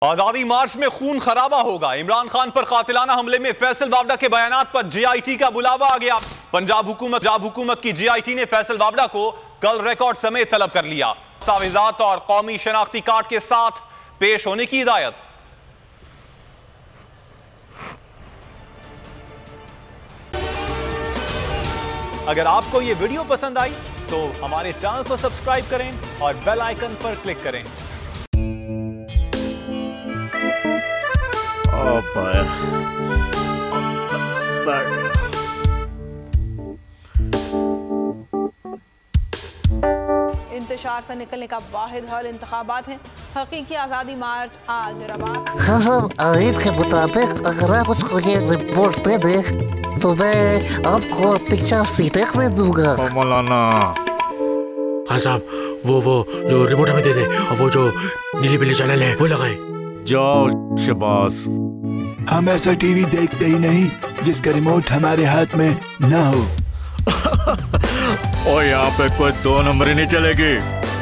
आजादी मार्च में खून खराबा होगा। इमरान खान पर कातिलाना हमले में फैसल वावड़ा के बयानात पर जेआईटी का बुलावा आ गया। पंजाब हुकूमत की जेआईटी ने फैसल वावड़ा को कल रिकॉर्ड समेत तलब कर लिया। दस्तावेजात और कौमी शनाख्ती कार्ड के साथ पेश होने की हिदायत। अगर आपको यह वीडियो पसंद आई तो हमारे चैनल को सब्सक्राइब करें और बेल आइकन पर क्लिक करें। इंतशार से निकलने का वाहिद हल इंतखाबात हैं। हकीकी आज़ादी मार्च आज रवा। हाँ, आयत के मुताबिक अगर आप उसको ये रिपोर्ट दे दें तो मैं आपको 3-4 सीटें दे दूंगा। मौलाना हाँ साहब, वो जो रिमोट हमें दे दे और वो जो नीली पीली चैनल है वो लगाए। जाओ शबास। हम ऐसा टीवी देखते ही नहीं जिसका रिमोट हमारे हाथ में ना हो। और यहाँ पे कोई 2 नंबर ही नहीं चलेगी।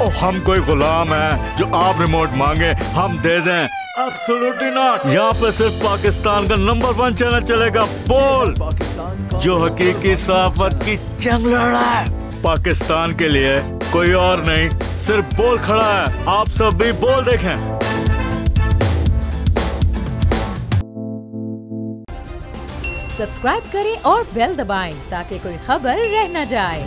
और हम कोई गुलाम है जो आप रिमोट मांगे हम दे दें? Absolutely not. यहाँ पे सिर्फ पाकिस्तान का नंबर 1 चैनल चलेगा, बोल, जो हकीकी सहाफत की जंग लड़ रहा है। पाकिस्तान के लिए कोई और नहीं, सिर्फ बोल खड़ा है। आप सब भी बोल देखें। सब्सक्राइब करें और बेल दबाएं ताकि कोई खबर रह न जाए।